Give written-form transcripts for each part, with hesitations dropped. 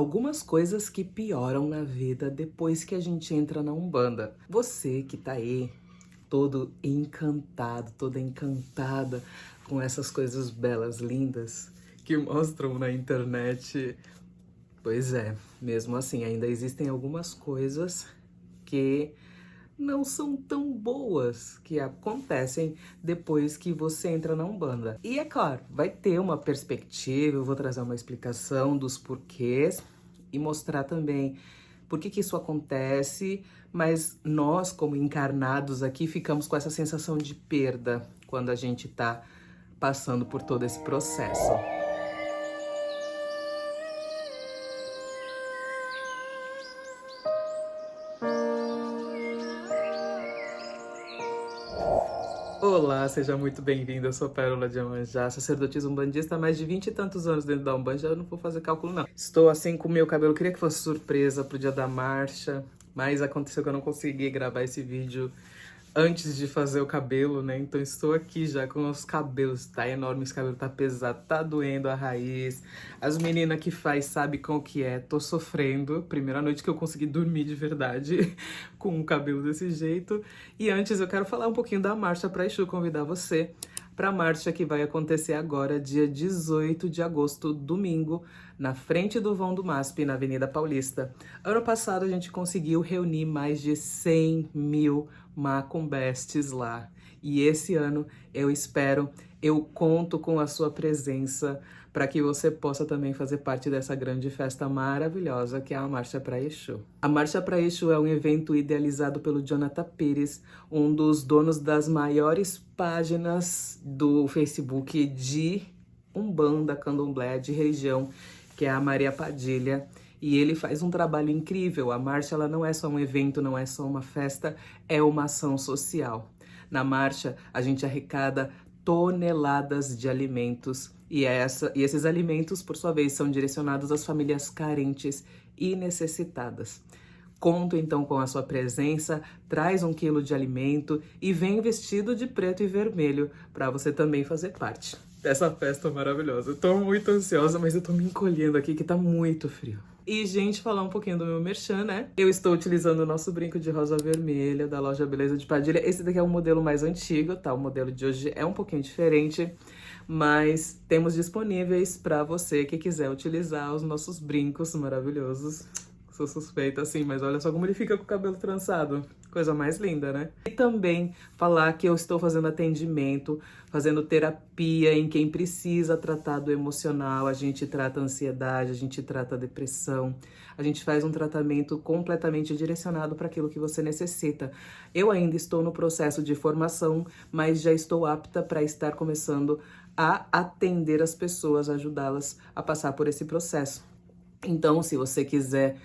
Algumas coisas que pioram na vida depois que a gente entra na Umbanda. Você que tá aí, todo encantado, toda encantada com essas coisas belas, lindas, que mostram na internet. Pois é, mesmo assim, ainda existem algumas coisas que não são tão boas que acontecem depois que você entra na Umbanda. E é claro, vai ter uma perspectiva, eu vou trazer uma explicação dos porquês e mostrar também por que isso acontece, mas nós, como encarnados aqui, ficamos com essa sensação de perda quando a gente tá passando por todo esse processo. Olá, seja muito bem-vindo. Eu sou Pérola de Iemanjá, sacerdotisa umbandista há mais de 20 e tantos anos dentro da Umbanda. Eu não vou fazer cálculo, não. Estou assim com o meu cabelo. Queria que fosse surpresa pro dia da marcha, mas aconteceu que eu não consegui gravar esse vídeo antes de fazer o cabelo, né? Então estou aqui já com os cabelos. Tá enorme, esse cabelo tá pesado, tá doendo a raiz. As meninas que faz sabem com o que é. Tô sofrendo. Primeira noite que eu consegui dormir de verdade com o cabelo desse jeito. E antes eu quero falar um pouquinho da marcha pra Exu, convidar você para a marcha que vai acontecer agora, dia 18 de agosto, domingo, na frente do vão do MASP, na Avenida Paulista. Ano passado a gente conseguiu reunir mais de 100 mil macumbestes lá. E esse ano eu conto com a sua presença para que você possa também fazer parte dessa grande festa maravilhosa que é a Marcha pra Exu. A Marcha pra Exu é um evento idealizado pelo Jonathan Pires, um dos donos das maiores páginas do Facebook de Umbanda, Candomblé, de religião, que é a Maria Padilha. E ele faz um trabalho incrível. A marcha ela não é só um evento, não é só uma festa, é uma ação social. Na marcha, a gente arrecada toneladas de alimentos e esses alimentos, por sua vez, são direcionados às famílias carentes e necessitadas. Conto então com a sua presença, traz 1 quilo de alimento e vem vestido de preto e vermelho para você também fazer parte dessa festa maravilhosa. Eu tô muito ansiosa, mas eu tô me encolhendo aqui que tá muito frio. E, gente, falar um pouquinho do meu merchan, né? Eu estou utilizando o nosso brinco de rosa vermelha da loja Beleza de Padilha. Esse daqui é um modelo mais antigo, tá? O modelo de hoje é um pouquinho diferente, mas temos disponíveis para você que quiser utilizar os nossos brincos maravilhosos. Sou suspeita, assim, mas olha só como ele fica com o cabelo trançado. Coisa mais linda, né? E também falar que eu estou fazendo atendimento, fazendo terapia em quem precisa tratar do emocional. A gente trata a ansiedade, a gente trata a depressão. A gente faz um tratamento completamente direcionado para aquilo que você necessita. Eu ainda estou no processo de formação, mas já estou apta para estar começando a atender as pessoas, ajudá-las a passar por esse processo. Então, se você quiser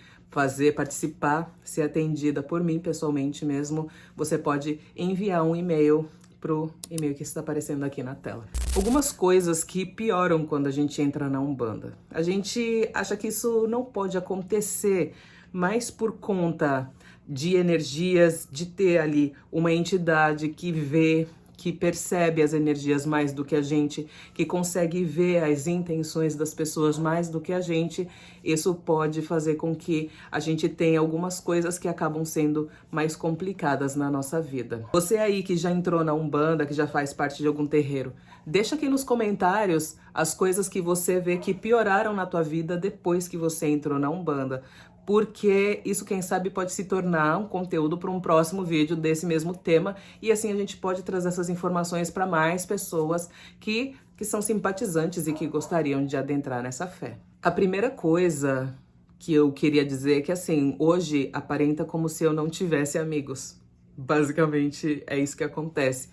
participar, ser atendida por mim pessoalmente mesmo, você pode enviar um e-mail pro e-mail que está aparecendo aqui na tela. Algumas coisas que pioram quando a gente entra na Umbanda. A gente acha que isso não pode acontecer, mas por conta de energias, de ter ali uma entidade que vê, que percebe as energias mais do que a gente, que consegue ver as intenções das pessoas mais do que a gente, isso pode fazer com que a gente tenha algumas coisas que acabam sendo mais complicadas na nossa vida. Você aí que já entrou na Umbanda, que já faz parte de algum terreiro, deixa aqui nos comentários as coisas que você vê que pioraram na tua vida depois que você entrou na Umbanda. Porque isso, quem sabe, pode se tornar um conteúdo para um próximo vídeo desse mesmo tema, e assim a gente pode trazer essas informações para mais pessoas que são simpatizantes e que gostariam de adentrar nessa fé. A primeira coisa que eu queria dizer é que, assim, hoje aparenta como se eu não tivesse amigos. Basicamente, é isso que acontece.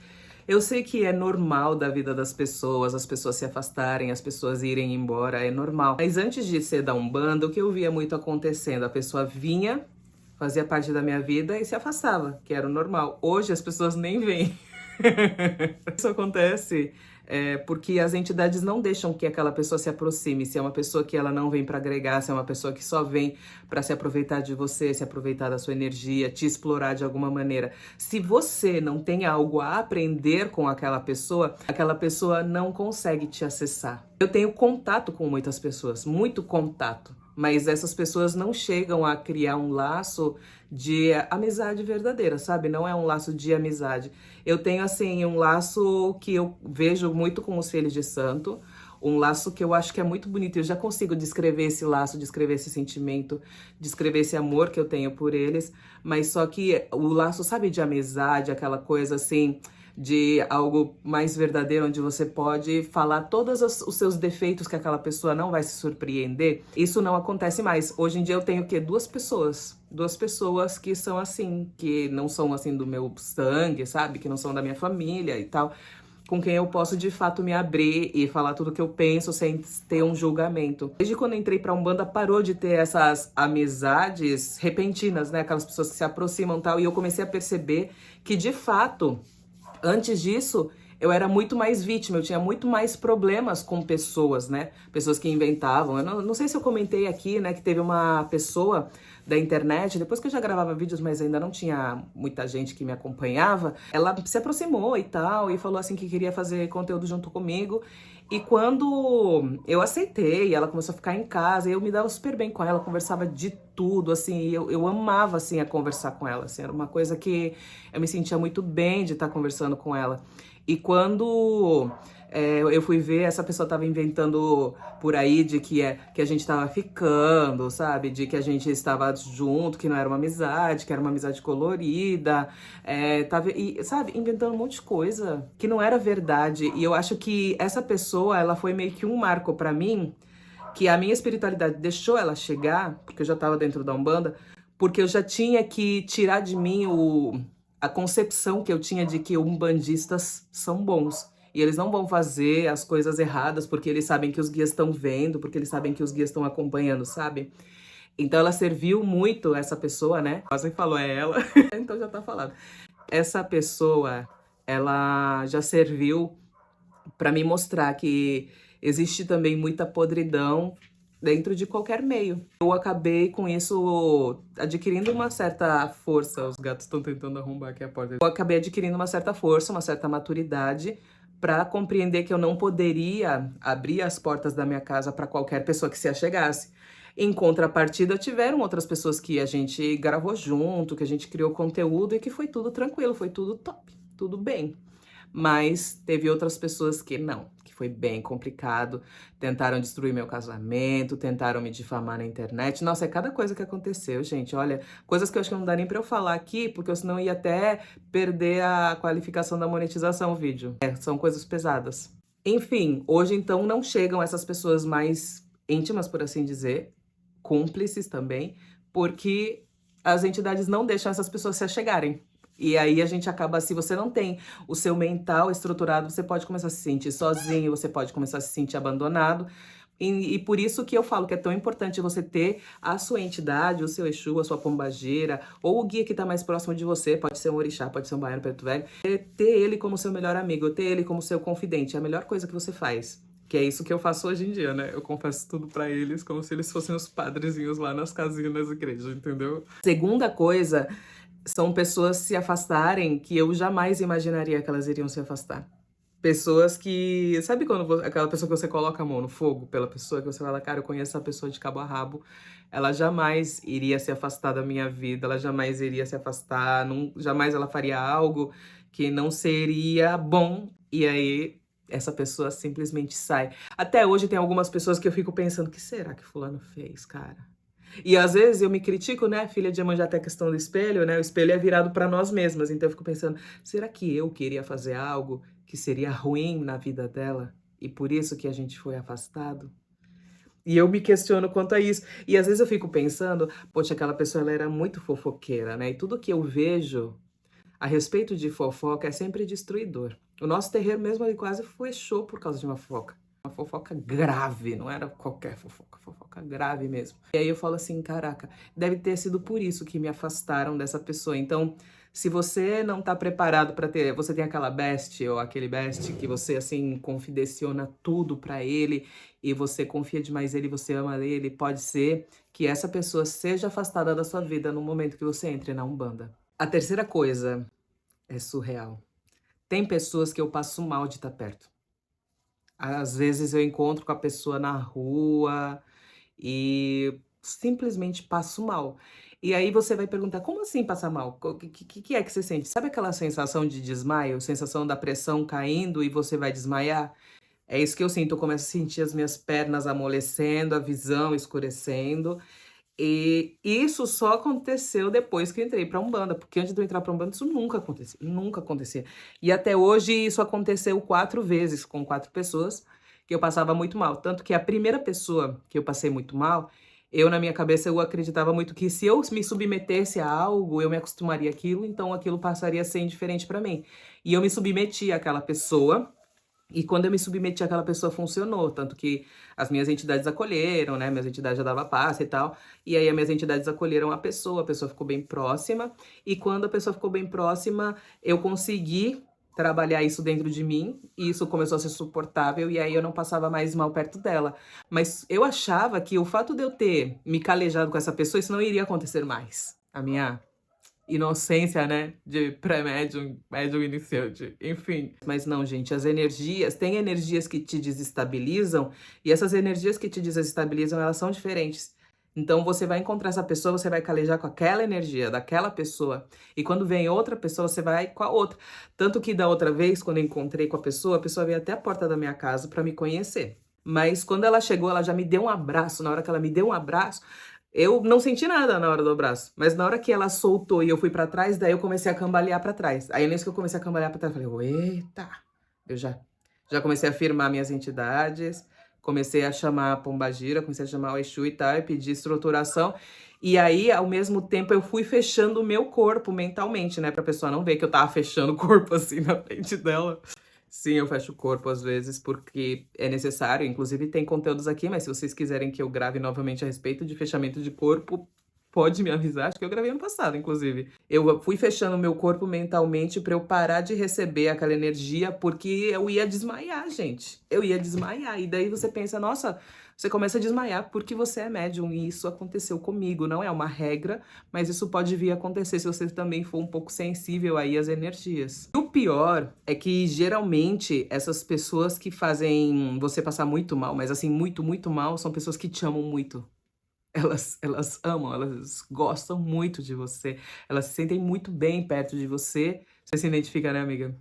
Eu sei que é normal da vida das pessoas, as pessoas se afastarem, as pessoas irem embora, é normal. Mas antes de ser da Umbanda, o que eu via muito acontecendo? A pessoa vinha, fazia parte da minha vida e se afastava, que era o normal. Hoje as pessoas nem vêm. Isso acontece porque as entidades não deixam que aquela pessoa se aproxime. Se é uma pessoa que ela não vem para agregar, se é uma pessoa que só vem para se aproveitar de você, se aproveitar da sua energia, te explorar de alguma maneira. Se você não tem algo a aprender com aquela pessoa não consegue te acessar. Eu tenho contato com muitas pessoas, muito contato. Mas essas pessoas não chegam a criar um laço de amizade verdadeira, sabe? Não é um laço de amizade. Eu tenho, assim, um laço que eu vejo muito com os filhos de santo, um laço que eu acho que é muito bonito. Eu já consigo descrever esse laço, descrever esse sentimento, descrever esse amor que eu tenho por eles, mas só que o laço, sabe, de amizade, aquela coisa assim de algo mais verdadeiro, onde você pode falar todos os seus defeitos que aquela pessoa não vai se surpreender, isso não acontece mais. Hoje em dia eu tenho o quê? Duas pessoas. Duas pessoas que são assim, que não são assim do meu sangue, sabe? Que não são da minha família e tal, com quem eu posso de fato me abrir e falar tudo que eu penso sem ter um julgamento. Desde quando eu entrei pra Umbanda, parou de ter essas amizades repentinas, né? Aquelas pessoas que se aproximam e tal, e eu comecei a perceber que de fato antes disso, eu era muito mais vítima, eu tinha muito mais problemas com pessoas, né? Pessoas que inventavam. Eu não sei se eu comentei aqui, né, que teve uma pessoa da internet, depois que eu já gravava vídeos, mas ainda não tinha muita gente que me acompanhava, ela se aproximou e tal, e falou assim que queria fazer conteúdo junto comigo. E quando eu aceitei, ela começou a ficar em casa, e eu me dava super bem com ela, conversava de tudo, assim, e eu amava, assim, a conversar com ela, assim, era uma coisa que eu me sentia muito bem de estar conversando com ela. E quando eu fui ver, essa pessoa tava inventando por aí de que a gente tava ficando, sabe? De que a gente estava junto, que não era uma amizade, que era uma amizade colorida. Tava, e, sabe, inventando um monte de coisa que não era verdade. E eu acho que essa pessoa, ela foi meio que um marco pra mim, que a minha espiritualidade deixou ela chegar, porque eu já tava dentro da Umbanda, porque eu já tinha que tirar de mim a concepção que eu tinha de que umbandistas são bons. E eles não vão fazer as coisas erradas porque eles sabem que os guias estão vendo, porque eles sabem que os guias estão acompanhando, sabe? Então ela serviu muito, essa pessoa, né? Quase falou, é ela. Então já tá falado. Essa pessoa, ela já serviu para me mostrar que existe também muita podridão dentro de qualquer meio. Eu acabei com isso adquirindo uma certa força. Os gatos estão tentando arrombar aqui a porta. Eu acabei adquirindo uma certa força, uma certa maturidade para compreender que eu não poderia abrir as portas da minha casa para qualquer pessoa que se achegasse. Em contrapartida, tiveram outras pessoas que a gente gravou junto, que a gente criou conteúdo e que foi tudo tranquilo, foi tudo top, tudo bem. Mas teve outras pessoas que não, que foi bem complicado. Tentaram destruir meu casamento, tentaram me difamar na internet. Nossa, é cada coisa que aconteceu, gente. Olha, coisas que eu acho que não dá nem pra eu falar aqui, porque eu senão ia até perder a qualificação da monetização o vídeo. São coisas pesadas. Enfim, hoje então não chegam essas pessoas mais íntimas, por assim dizer, cúmplices também, porque as entidades não deixam essas pessoas se achegarem. E aí a gente acaba, se você não tem o seu mental estruturado, você pode começar a se sentir sozinho, você pode começar a se sentir abandonado. E por isso que eu falo que é tão importante você ter a sua entidade, o seu Exu, a sua pombageira, ou o guia que está mais próximo de você, pode ser um orixá, pode ser um baiano preto velho, ter ele como seu melhor amigo, ter ele como seu confidente, é a melhor coisa que você faz. Que é isso que eu faço hoje em dia, né? Eu confesso tudo pra eles como se eles fossem os padrezinhos lá nas casinhas das igrejas, entendeu? Segunda coisa, são pessoas se afastarem que eu jamais imaginaria que elas iriam se afastar. Pessoas que... Sabe quando aquela pessoa que você coloca a mão no fogo pela pessoa, que você fala, cara, eu conheço essa pessoa de cabo a rabo, ela jamais iria se afastar da minha vida, ela jamais iria se afastar, não, jamais ela faria algo que não seria bom, e aí essa pessoa simplesmente sai. Até hoje tem algumas pessoas que eu fico pensando, o que será que fulano fez, cara? E às vezes eu me critico, né? Filha de Iemanjá tem a questão do espelho, né? O espelho é virado para nós mesmas. Então eu fico pensando, será que eu queria fazer algo que seria ruim na vida dela? E por isso que a gente foi afastado? E eu me questiono quanto a isso. E às vezes eu fico pensando, poxa, aquela pessoa ela era muito fofoqueira, né? E tudo que eu vejo a respeito de fofoca é sempre destruidor. O nosso terreiro mesmo ele quase fechou por causa de uma fofoca. Uma fofoca grave, não era qualquer fofoca, fofoca grave mesmo. E aí eu falo assim, caraca, deve ter sido por isso que me afastaram dessa pessoa. Então, se você não tá preparado pra ter, você tem aquela bestie ou aquele bestie que você assim confidenciona tudo pra ele e você confia demais nele, você ama ele, pode ser que essa pessoa seja afastada da sua vida no momento que você entre na Umbanda. A terceira coisa é surreal. Tem pessoas que eu passo mal de estar perto. Às vezes eu encontro com a pessoa na rua e simplesmente passo mal. E aí você vai perguntar, como assim passar mal? O que é que você sente? Sabe aquela sensação de desmaio, sensação da pressão caindo e você vai desmaiar? É isso que eu sinto, eu começo a sentir as minhas pernas amolecendo, a visão escurecendo. E isso só aconteceu depois que eu entrei pra Umbanda, porque antes de eu entrar pra Umbanda isso nunca acontecia, nunca acontecia. E até hoje isso aconteceu 4 vezes com 4 pessoas que eu passava muito mal. Tanto que a primeira pessoa que eu passei muito mal, eu na minha cabeça eu acreditava muito que se eu me submetesse a algo, eu me acostumaria àquilo, então aquilo passaria a ser indiferente pra mim. E eu me submeti àquela pessoa, e quando eu me submeti àquela pessoa, funcionou. Tanto que as minhas entidades acolheram, né? Minhas entidades já dava passe e tal. E aí as minhas entidades acolheram a pessoa ficou bem próxima. E quando a pessoa ficou bem próxima, eu consegui trabalhar isso dentro de mim. E isso começou a ser suportável. E aí eu não passava mais mal perto dela. Mas eu achava que o fato de eu ter me calejado com essa pessoa, isso não iria acontecer mais. A minha inocência, né, de pré-médium, médium iniciante, enfim. Mas não, gente, as energias, tem energias que te desestabilizam, e essas energias que te desestabilizam, elas são diferentes. Então você vai encontrar essa pessoa, você vai calejar com aquela energia daquela pessoa, e quando vem outra pessoa, você vai com a outra. Tanto que da outra vez, quando eu encontrei com a pessoa veio até a porta da minha casa para me conhecer. Mas quando ela chegou, ela já me deu um abraço. Na hora que ela me deu um abraço, eu não senti nada na hora do abraço, mas na hora que ela soltou e eu fui pra trás, daí eu comecei a cambalear pra trás. Aí nisso que eu comecei a cambalear pra trás, eu falei, eita! Eu já comecei a firmar minhas entidades, comecei a chamar a Pombagira, comecei a chamar o Exu e tal, e pedir estruturação. E aí, ao mesmo tempo, eu fui fechando o meu corpo mentalmente, né? Pra pessoa não ver que eu tava fechando o corpo assim na frente dela. Sim, eu fecho o corpo às vezes porque é necessário. Inclusive tem conteúdos aqui, mas se vocês quiserem que eu grave novamente a respeito de fechamento de corpo, pode me avisar. Acho que eu gravei ano passado, inclusive. Eu fui fechando o meu corpo mentalmente pra eu parar de receber aquela energia, porque eu ia desmaiar, gente. Eu ia desmaiar. E daí você pensa, nossa, você começa a desmaiar porque você é médium. E isso aconteceu comigo. Não é uma regra, mas isso pode vir a acontecer se você também for um pouco sensível aí às energias. E o pior é que, geralmente, essas pessoas que fazem você passar muito mal, mas assim, muito, muito mal, são pessoas que te amam muito. Elas amam, elas gostam muito de você, elas se sentem muito bem perto de você. Você se identifica, né, amiga?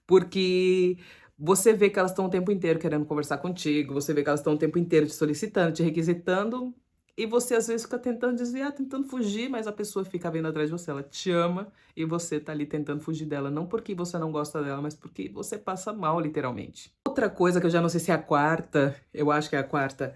Porque você vê que elas estão o tempo inteiro querendo conversar contigo, você vê que elas estão o tempo inteiro te solicitando, te requisitando, e você às vezes fica tentando desviar, tentando fugir, mas a pessoa fica vindo atrás de você, ela te ama e você tá ali tentando fugir dela, não porque você não gosta dela, mas porque você passa mal, literalmente. Outra coisa que eu já não sei se é a quarta, eu acho que é a quarta,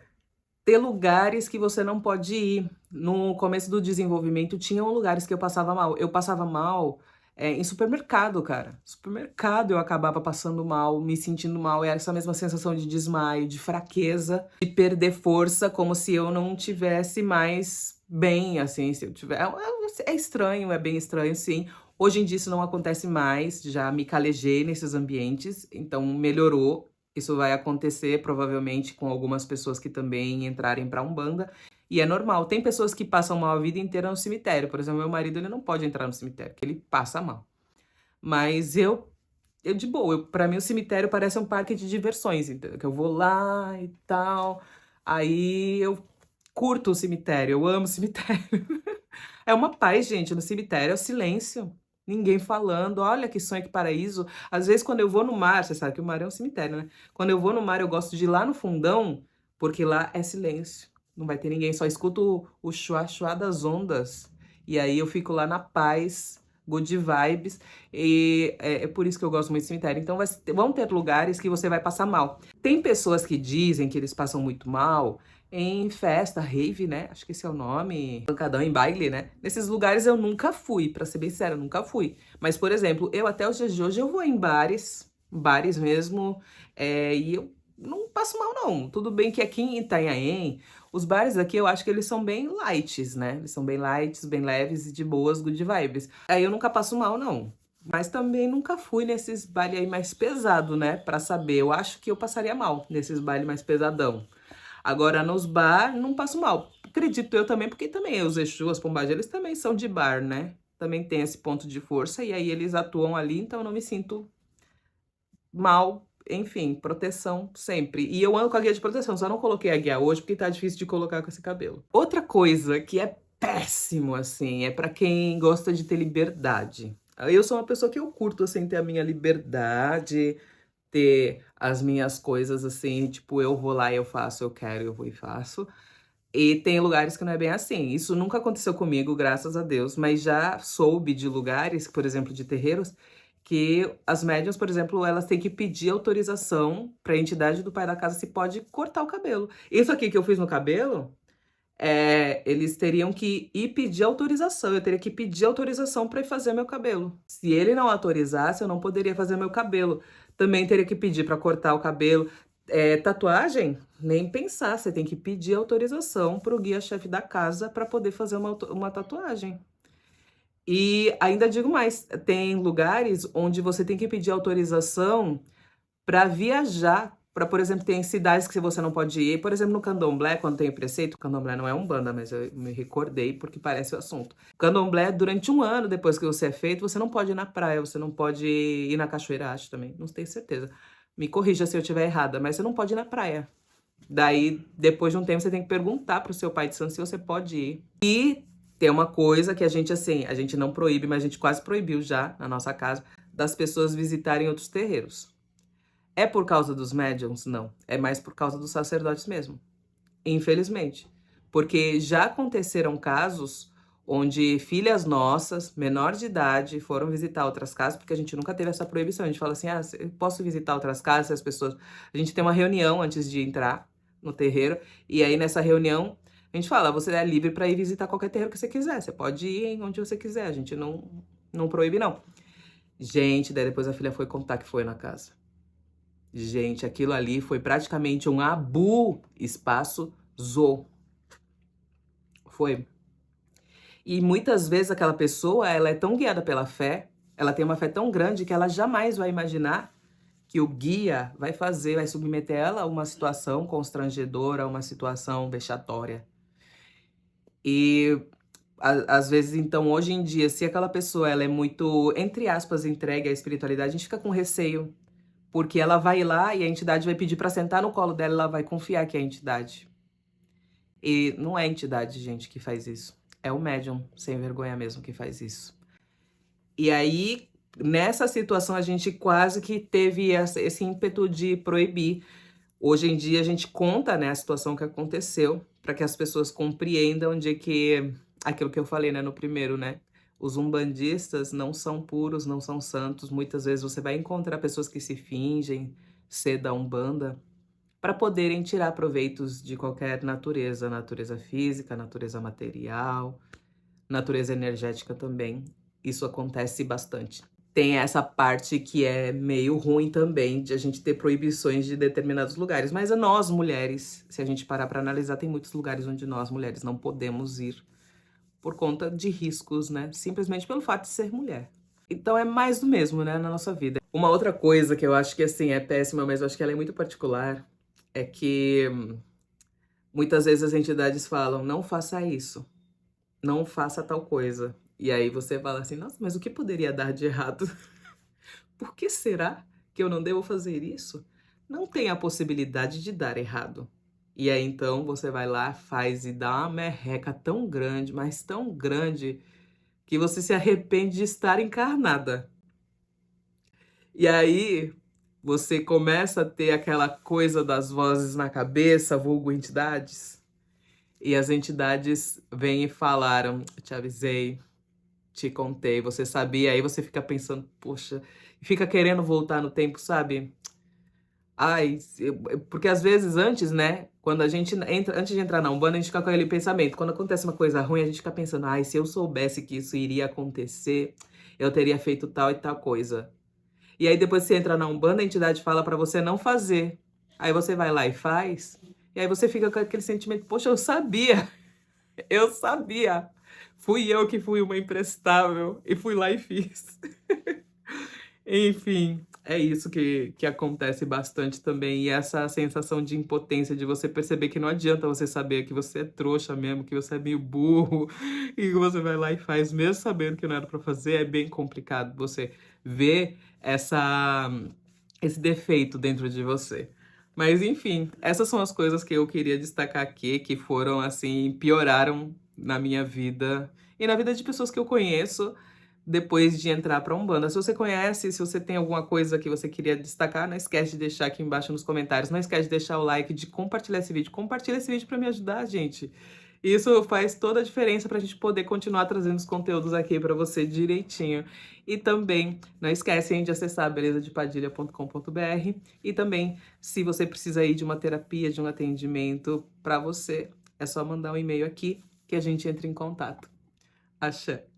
ter lugares que você não pode ir. No começo do desenvolvimento, tinham lugares que eu passava mal. Eu passava mal em supermercado, cara. Supermercado eu acabava passando mal, me sentindo mal. Era essa mesma sensação de desmaio, de fraqueza, de perder força, como se eu não tivesse mais bem, assim, se eu tiver... É estranho, é bem estranho, sim. Hoje em dia isso não acontece mais, já me calejei nesses ambientes, então melhorou. Isso vai acontecer provavelmente com algumas pessoas que também entrarem pra Umbanda. E é normal. Tem pessoas que passam mal a vida inteira no cemitério. Por exemplo, meu marido, ele não pode entrar no cemitério, porque ele passa mal. Mas eu de boa. Pra mim, o cemitério parece um parque de diversões, entendeu? Que eu vou lá e tal. Aí eu curto o cemitério, eu amo o cemitério. É uma paz, gente, no cemitério, é o silêncio. Ninguém falando, olha que sonho, que paraíso. Às vezes, quando eu vou no mar, você sabe que o mar é um cemitério, né? Quando eu vou no mar, eu gosto de ir lá no fundão, porque lá é silêncio. Não vai ter ninguém, só escuto o chuá-chuá das ondas. E aí eu fico lá na paz, good vibes. E é por isso que eu gosto muito de cemitério. Então vão ter lugares que você vai passar mal. Tem pessoas que dizem que eles passam muito mal em festa, rave, né? Acho que esse é o nome. Pancadão em baile, né? Nesses lugares eu nunca fui, pra ser bem sério, eu nunca fui. Mas, por exemplo, eu até os dias de hoje eu vou em bares mesmo, e eu não passo mal, não. Tudo bem que aqui em Itanhaém, os bares aqui eu acho que eles são bem lights, né? Eles são bem lights, bem leves e de boas, good vibes. Aí eu nunca passo mal, não. Mas também nunca fui nesses bailes aí mais pesado, né? Pra saber. Eu acho que eu passaria mal nesses bailes mais pesadão. Agora, nos bar, não passo mal. Acredito eu também, porque também os Exu, as Pombagiras, eles também são de bar, né? Também tem esse ponto de força, e aí eles atuam ali, então eu não me sinto mal enfim, proteção sempre. E eu ando com a guia de proteção, só não coloquei a guia hoje porque tá difícil de colocar com esse cabelo. Outra coisa que é péssimo, assim, é pra quem gosta de ter liberdade. Eu sou uma pessoa que eu curto, assim, ter a minha liberdade, ter as minhas coisas, assim, tipo, eu vou lá e eu faço, eu quero, eu vou e faço. E tem lugares que não é bem assim. Isso nunca aconteceu comigo, graças a Deus, mas já soube de lugares, por exemplo, de terreiros, que as médiuns, por exemplo, elas têm que pedir autorização para a entidade do pai da casa se pode cortar o cabelo. Isso aqui que eu fiz no cabelo, eles teriam que ir pedir autorização. Eu teria que pedir autorização para ir fazer meu cabelo. Se ele não autorizasse, eu não poderia fazer meu cabelo. Também teria que pedir para cortar o cabelo. Tatuagem? Nem pensar. Você tem que pedir autorização para o guia-chefe da casa para poder fazer uma tatuagem. E ainda digo mais, tem lugares onde você tem que pedir autorização para viajar. Para, por exemplo, tem cidades que você não pode ir. Por exemplo, no candomblé, quando tem o preceito, o candomblé não é umbanda, mas eu me recordei porque parece o assunto. Candomblé, durante um ano depois que você é feito, você não pode ir na praia, você não pode ir na cachoeira, acho também, não tenho certeza. Me corrija se eu estiver errada, mas você não pode ir na praia. Daí, depois de um tempo, você tem que perguntar pro seu pai de santo se você pode ir. E tem uma coisa que a gente, assim, a gente não proíbe, mas a gente quase proibiu já na nossa casa, das pessoas visitarem outros terreiros. É por causa dos médiums? Não. É mais por causa dos sacerdotes mesmo. Infelizmente. Porque já aconteceram casos onde filhas nossas, menores de idade, foram visitar outras casas, porque a gente nunca teve essa proibição. A gente fala assim, eu posso visitar outras casas, se as pessoas... A gente tem uma reunião antes de entrar no terreiro, e aí nessa reunião a gente fala, você é livre para ir visitar qualquer terreiro que você quiser, você pode ir onde você quiser, a gente não proíbe não. Gente, daí depois a filha foi contar que foi na casa. Gente, aquilo ali foi praticamente um abu espaço zo. Foi. E muitas vezes aquela pessoa, ela é tão guiada pela fé, ela tem uma fé tão grande que ela jamais vai imaginar que o guia vai submeter ela a uma situação constrangedora, a uma situação vexatória. E às vezes, então, hoje em dia, se aquela pessoa ela é muito, entre aspas, entregue à espiritualidade, a gente fica com receio. Porque ela vai lá e a entidade vai pedir para sentar no colo dela, ela vai confiar que é a entidade. E não é a entidade, gente, que faz isso. É o médium, sem vergonha mesmo, que faz isso. E aí, nessa situação, a gente quase que teve esse ímpeto de proibir. Hoje em dia, a gente conta, né, a situação que aconteceu, para que as pessoas compreendam de que, aquilo que eu falei, né, no primeiro, né, os umbandistas não são puros, não são santos. Muitas vezes você vai encontrar pessoas que se fingem ser da Umbanda para poderem tirar proveitos de qualquer natureza, natureza física, natureza material, natureza energética também. Isso acontece bastante. Tem essa parte que é meio ruim também, de a gente ter proibições de determinados lugares. Mas nós, mulheres, se a gente parar para analisar, tem muitos lugares onde nós, mulheres, não podemos ir por conta de riscos, né? Simplesmente pelo fato de ser mulher. Então é mais do mesmo, né, na nossa vida. Uma outra coisa que eu acho que, assim, é péssima, mas eu acho que ela é muito particular, é que muitas vezes as entidades falam, não faça isso, não faça tal coisa. E aí você fala assim, nossa, mas o que poderia dar de errado? Por que será que eu não devo fazer isso? Não tem a possibilidade de dar errado. E aí, então, você vai lá, faz e dá uma merreca tão grande, mas tão grande, que você se arrepende de estar encarnada. E aí, você começa a ter aquela coisa das vozes na cabeça, vulgo entidades. E as entidades vêm e falaram, te avisei, te contei, você sabia. Aí você fica pensando, poxa, fica querendo voltar no tempo, sabe? Ai, porque às vezes antes, né, quando a gente entra, antes de entrar na Umbanda, a gente fica com aquele pensamento. Quando acontece uma coisa ruim, a gente fica pensando, ai, se eu soubesse que isso iria acontecer, eu teria feito tal e tal coisa. E aí depois você entra na Umbanda, a entidade fala pra você não fazer. Aí você vai lá e faz, e aí você fica com aquele sentimento, poxa, eu sabia, eu sabia. Fui eu que fui uma imprestável e fui lá e fiz. Enfim, é isso que acontece bastante também. E essa sensação de impotência, de você perceber que não adianta você saber que você é trouxa mesmo, que você é meio burro, e que você vai lá e faz, mesmo sabendo que não era pra fazer, é bem complicado você ver esse defeito dentro de você. Mas enfim, essas são as coisas que eu queria destacar aqui, que foram assim, pioraram na minha vida e na vida de pessoas que eu conheço depois de entrar pra Umbanda. Se você conhece, se você tem alguma coisa que você queria destacar, não esquece de deixar aqui embaixo nos comentários. Não esquece de deixar o like, de compartilhar esse vídeo. Compartilha esse vídeo pra me ajudar, gente. Isso faz toda a diferença pra gente poder continuar trazendo os conteúdos aqui pra você direitinho. E também não esquecem de acessar belezadepadilha.com.br e também, se você precisa aí de uma terapia, de um atendimento pra você, é só mandar um e-mail aqui que a gente entra em contato. Axé!